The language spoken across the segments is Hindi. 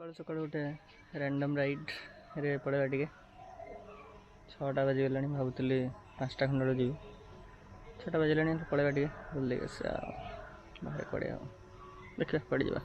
सकाल सकाल गोटे रैंडम राइड रे पड़ेगा टे 6टा बाजिगला भावुली 5टा खंड जी 6टा बाजिला पड़ेगा टे बुल बाहर पड़े देखा पड़ जा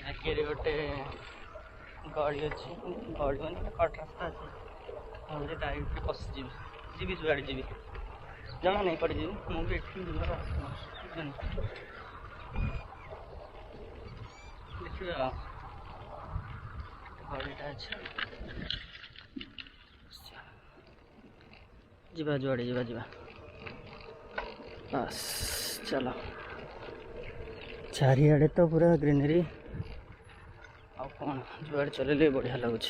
आगे गोटे गली अच्छी गली मैंने कट रास्ता अच्छे मुझे डायरेक्ट पशि जी जुआड़े जी जना नहीं पड़ जी मुझे देखिए गलीटा अच्छे जीवा जुआड़े जीवा बस चलो चारिआडे तो पूरा ग्रीनरी आ कौन जुआड़े चलले बढ़िया लगुच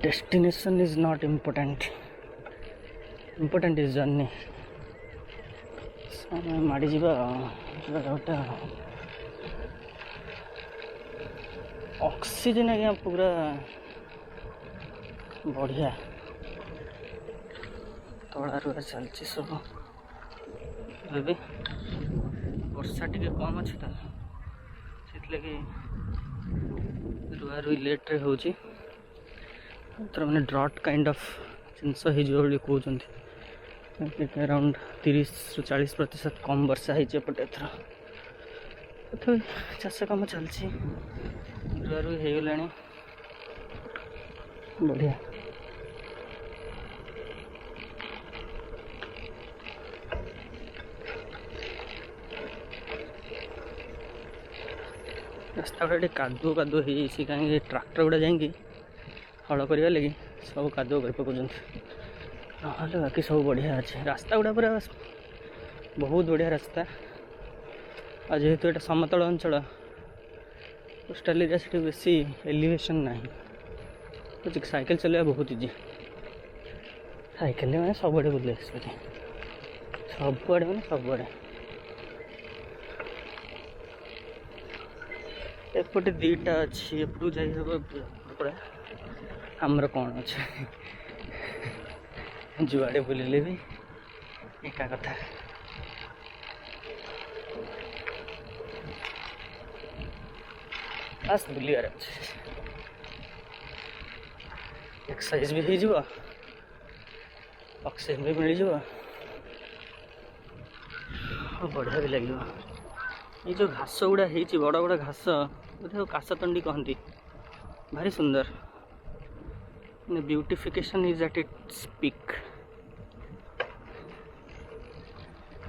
destination is not important important is journey माड़ी जीवा गोटे ऑक्सीजन आज्ञा पूरा बढ़िया तला रुआ चलती सब भी वर्षा टे कम अच्छे तो से रुआ रुई लेट्रे हो मैंने ड्रॉट काइंड ऑफ जिनस हो कहते अराउंड 30-40% कम वर्षा होपटे एथर तथा चाष कम चलती रुआ रुई हो गला बढ़िया रास्ता गुड़ा कादुओ कादुओ हो कहीं ट्रैक्टर गुड़ा जाइए हल करवा लगे सब कादुओ कर पकाउं ना बाकी सब बढ़िया अच्छे रास्ता गुड़ा पूरा बहुत बढ़िया रास्ता आ जेहेतु ये समतल अंचल कोस्टाल एरिया से बेसी एलिवेशन ना तो साइकिल चलवा बहुत इजी साइकिल मैंने सब बुले सबुआड़े मैंने सबुआड़े एपटे दीटा अच्छी एपटू जाए आमर कौन अच्छे जुआड़े बुले भी एका कथा बस बुलियार अच्छे। एक्सरसाइज भी हो ऑक्सीजन भी मिल जाव बढ़िया भी लगे। ये जो घास गुड़ा है बड़ बड़ घास बोधे काशतंडी कहती भारी सुंदर beautification is at its peak.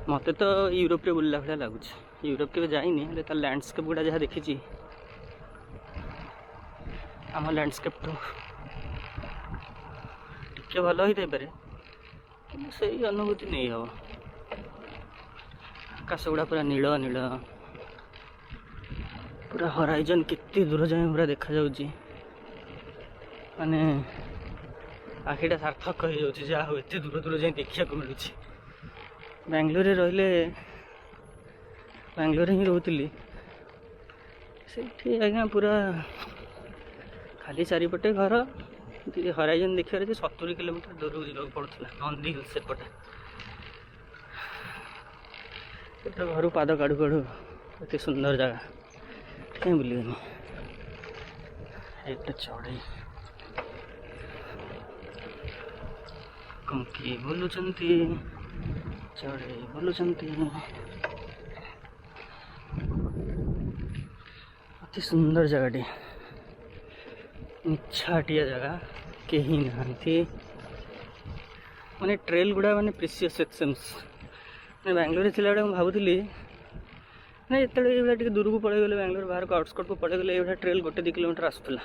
मत तो यूरोप रे बुलला भाया लगुच यूरोप के जाइनी हेल्ले तार लैंडस्केप गुड़ा जहाँ देखी आम लैंडस्केप तो टिके भल होता पारे कि से अनुभूति नहीं हम। आकाश गुड़ा पूरा नील नील पूरा हराइजन केते दूर जाए पूरा देखा जाउची माने आखिटा सार्थक हो जाउची जहाँ हो एते दूर दूर जाए देखा को मिलुची। बेंगलोर रे रहिले बेंगलोर ही रोहतिली से आज्ञा पूरा खाली चारिपटे घर हराइजन देखिए 70 किलोमीटर दूर जावाक पड़ता नंदी हिल सेपटे तो घर पाद काढ़ू काढ़ू एत सुंदर जगह कहीं बुलेनि एक चढ़ई कंकी बुलुचंती चढ़ई बुलुचंती अति सुंदर जगह निछाटिया जगह कहीं नहांती माने ट्रेल गुड़ा माने प्रीशियस सेक्शंस मैं बेंगलोर थी भावुली ना ये दूर को पड़े गले बेंगलोर बाहर को आउटस्कट को पड़े गले ये ट्रेल 1-2 किलोमीटर आसूला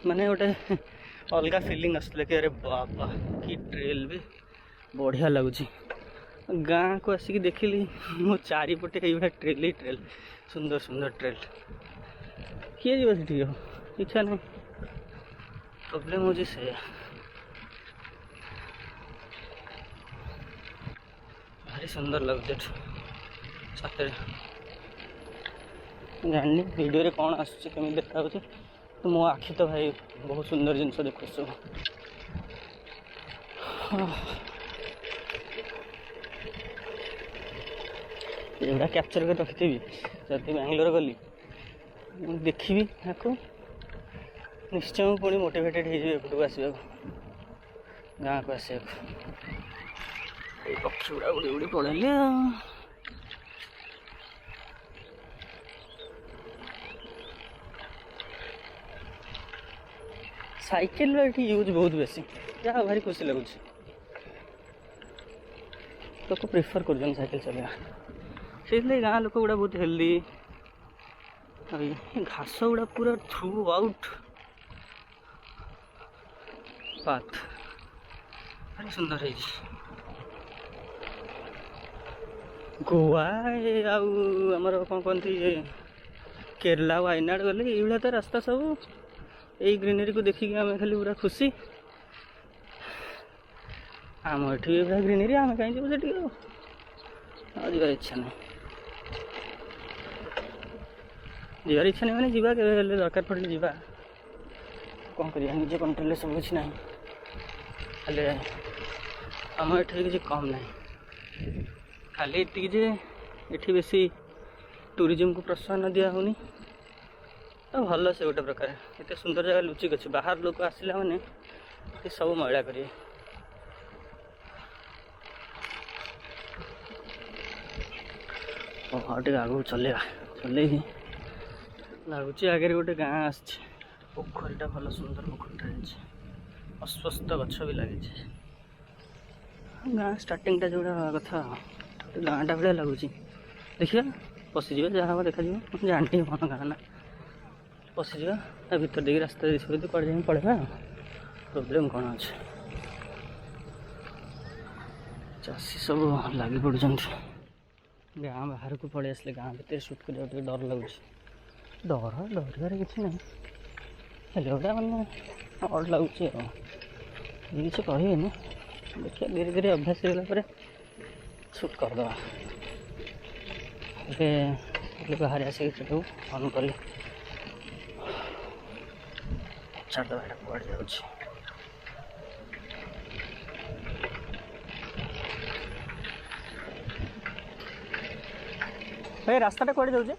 माने गोटे अलग फिलिंग आसूला कि अरे बाबा कि ट्रेल भी बढ़िया लगुच। गाँ को आसिक देखिली मो चारिपटे ये ट्रेल ही ट्रेल सुंदर सुंदर ट्रेल किए जी हो इच्छा नहीं प्रोब्लेम हो से भारी सुंदर लगुच सतरे जानी वीडियो रे कौन आसमी देखा तो मो आखि तो भाई बहुत सुंदर जिनस देखु सब एगुड़ा कैप्चर कर रखी जब बेंगलोर गली देखी आपको निश्चय पुणी मोटिवेटेड हो आसवा गाँ को आस पक्षी गुड़ा उड़ी उड़ी पड़े साइकिल यूज बहुत बेसी जहाँ भारी खुशी लगुच लोग प्रिफर कर साइकिल चलवा से गाँ लोक गुड़ा बहुत हेल्दी घास गुड़ा पूरा थ्रू आउट पाथ भारी सुंदर है। गोवा आमर कौन कहती केरला वायनाड गले ये तो रास्ता सब यही ग्रीनरी को देखिए आम खाली पूरा खुशी आम ये पूरा ग्रीनरी आम कहीं जीव से जीवार इच्छा नहीं जीवार इच्छा नहीं मैंने जीवा के दरकार पड़े जीवा कौन कर निजे कंट्रोल सब किसी ना हेल्ले आम ये किसी कम ना खाली ये बेसी टूरिज्म को प्रोत्साहन दिया होनी तो भल से गोटे प्रकार एत सुंदर जगह लुचिक अच्छे बाहर लोक आसला मैंने सब मैला करेंगे। हाँ टे आगे चलेगा चल लगुच आगे गोटे गाँ आ पोखरीटा भल सुंदर पोखरीटा अस्वस्थ गछ भी लगे गाँ स्टार्टिंगटा जो कथा गाँटा भाया लगुच देखिए पशिजा जहाँ देखा जानी कौन गाँ ना पशिजा भर देखिए रास्ता देखिए तो कड़े पड़ेगा प्रोब्लेम कौन अच्छे चाषी सब लगी पड़ गाँ बाहर को पड़े आसले गाँ भितर सुट कर डर लगुच डर डर किसी ना हेल्ले गोटा मैंने अड लगुच किसी कहे देखिए धीरे धीरे अभ्यास होगा सुट करदे बाहर आसिक अन कले छाड़द कड़े जाऊँ भाई रास्ता कड़े जाऊे दो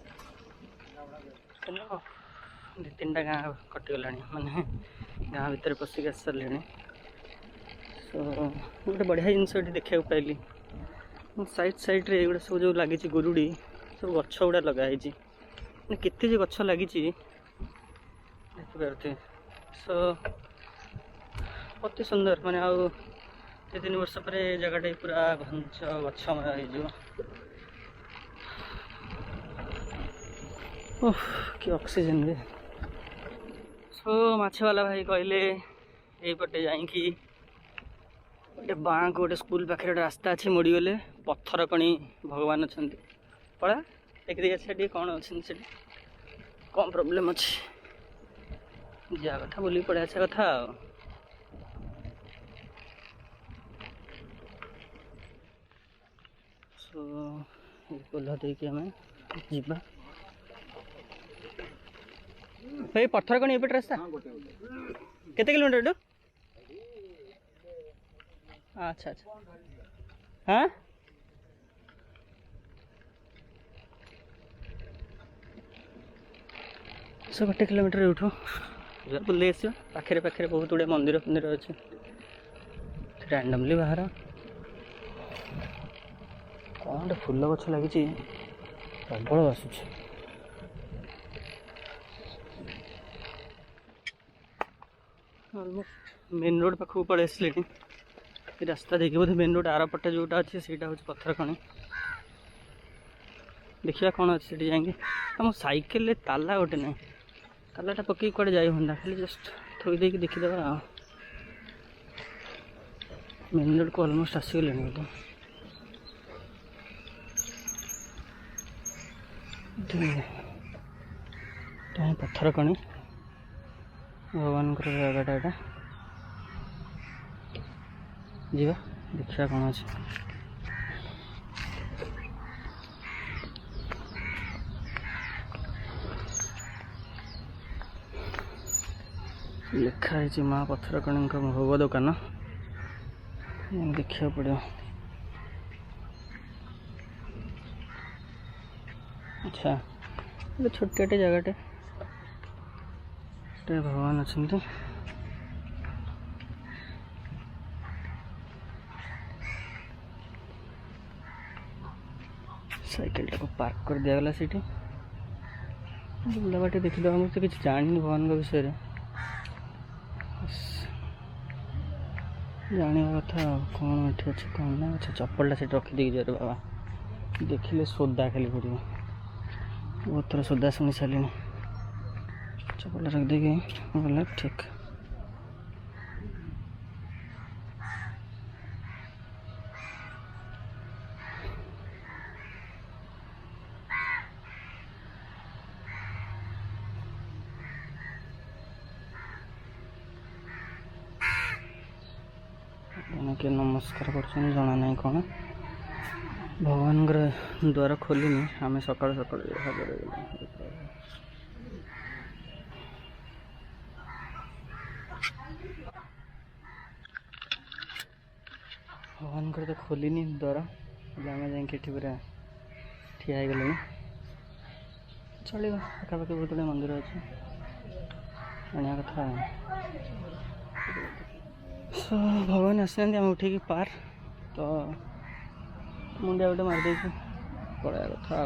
3टा गाँ कटिगला माने गाँ भितर पशिक आस सारे सो गोटे बढ़िया जिनस देखा पाइली साइड साइड रे एगुड़ा सब जो लगी गुरुड़ी सब गछ गुड़ा लगाई केते जो गछ लगी देखिपे सो अति सुंदर माने आउ 3 वर्ष पर जगह पूरा घंच गछमय हो कि ऑक्सीजन रे सो माछवाला भाई कहले यहीपटे जाइकी गोटे बाँ को गोटे स्कूल पाखे गोटे रास्ता अच्छे मुड़ी गले पत्थर कणी भगवान अच्छा पड़ा देख देखिए कौन अच्छे कौन प्रोब्लेम अच्छे जा कथा बोली पड़े आसा कथा सो पोल देकी आम जा भाई पत्थर कणी एपट रास्ता केते किलोमीटर एटू अच्छा अच्छा हाँ सो 1 किलोमीटर उठू बुले आस पाखे पाखे बहुत गुड़े मंदिर फंदिर अच्छे रैंडमली बाहर कौन गोटे फुल गछ लगी प्रबल आसूँ ऑलमोस्ट मेन रोड पाखक पड़े आसले रास्ता देखिए बोधे मेन रोड आर पटे जोटा अच्छे से पत्थर खଣି देखिए कौन अच्छे जाएंगे आम साइकेल ताला गोटे ना तालाटा पकई कड़े जाई हम खाली जस्ट थोड़ी देकी देखीदेवा मेन रोड को ऑलमोस्ट आसीगले बोधे पत्थर खଣି भगवान जगटा यहाँ जीवा देखा कौन अच्छे लिखाई माँ पत्थर कणी भोग दुकान देखा पड़ो अच्छा छोटे जगटे भगवान अच्छा साइकेल टाक पार्क कर दिगला से बुला बाटे देखीद मुझे किसी जानी भगवान विषय जाना कथा कौन ये अच्छे कौन ना अच्छा चप्पलटा से रखीदे जरे बाबा देखिले सोदा खाली पड़ो बहुत थोड़ा सोदा शुणी सारे चप्पल रख देगी गला ठीक के नमस्कार कर जना ना कौन भगवान द्वार खोलनी आम सका सका भगवान तो खोलनी द्वार आम जाकि पूरा ठिया हो गले चलो पाखापाखि बहुत गुड़ा मंदिर अच्छे आने कथा सो भगवान आसना आम उठे पार तो मुंडिया गोटे मारदे पड़ा कथा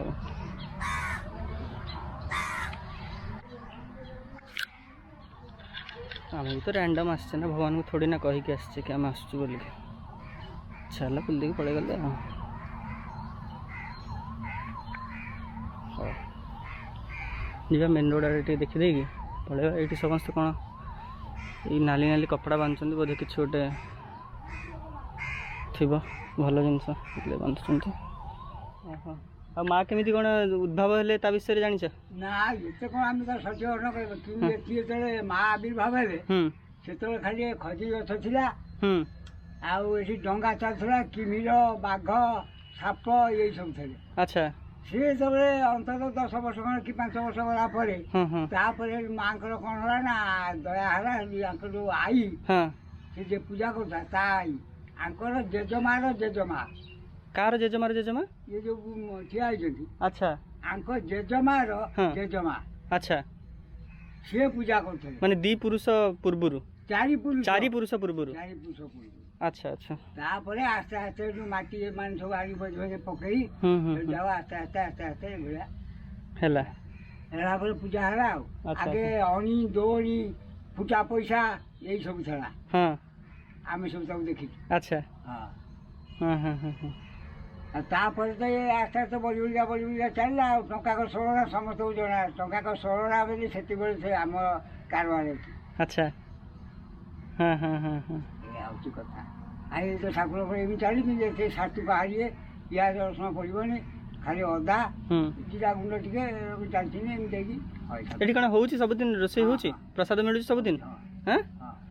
आम भी तो रैंडम आसचे ना भगवान को थोड़ी ना कहीकि आसचे कि आम आसचु बोल अच्छा है बुल देकी पड़े गले जी मेन रोड आड़े देखीदे पड़े ये समस्त कौन ये नाली नाली कपड़ा बांधुंट बोधे कि गोटे थी भल जिनस बांधुंट आ माँ केमी कौन उद्भाव हेले ता विषय जानी ना ये कौन आम सचेतन कर माँ आविर्भाव हेले से खाली खजूरी गछ थिला आउ डंगा चलुला किमिर बाघ साप ये सब थे अच्छा सी जो अंतत 10 वर्ष खंड कि 5 वर्ष गलापर माँ कौन है ना दया है जो आई सी जे पूजा करता आई आंकर जेजमार जेजमा कार जेजमार जेजमा ये जो ठिया होती अच्छा आंक जेजमार जेजमा अच्छा ସିଏ ପୂଜା କରୁଥିଲେ ମାନେ ଦି ପୁରୁଷ ପୂର୍ବରୁ ଚାରି ପୁରୁଷ ପୂର୍ବରୁ ଆଚ୍ଛା ଆଚ୍ଛା ତାପରେ ଆସ୍ତେ ଆସ୍ତେ ଯୋଉ ମାଟି ଏମାନେ ସବୁ ଆଣି ଭୋଜି ପକେଇ ଯାଉ ଆସ୍ତେ ଆସ୍ତେ ଆସ୍ତେ ଆସ୍ତେ ଏଭଳିଆ ହେଲା ହେଲା ପରେ ପୂଜା ହେଲା ଆଉ ଆଗେ ଅଣି ଦୋଣି ଫୁଟା ପଇସା ଏଇ ସବୁ ଥିଲା ଆମେ ସବୁ ତାକୁ ଦେଖିଛୁ ଆଚ୍ଛା ଆଉ ତାପରେ ତ ଏ ଆସ୍ତେ ଆସ୍ତେ ବଳି ବଳିକା ଚାଲିଲା ଆଉ ଟଙ୍କାକ ଷୋଳଣା ସମସ୍ତଙ୍କୁ ଜଣା ଟଙ୍କାକ ଷୋଳଣା ବୋଲି ସେତେବେଳେ ସେ ଆମ କାରବାର ଅଛି ଆଚ୍ଛା ଏଇଆ ହେଉଛି କଥା ଆଉ ଏ ତ ଠାକୁର ଏମିତି ଚାଲିଛି ଯେ ସେ ଷାଠୁ ବାହାରିବେ ପିଆଜ ରସୁଣ ପଡ଼ିବନି ଖାଲି ଅଦା ଜିରା ଗୁଣ୍ଡ ଟିକେ ଚାଲିଛି ଏମିତି ଦେଇକି ଏଠି କ'ଣ ହେଉଛି ସବୁଦିନ ରୋଷେଇ ହେଉଛି ପ୍ରସାଦ ମିଳୁଛି ସବୁଦିନ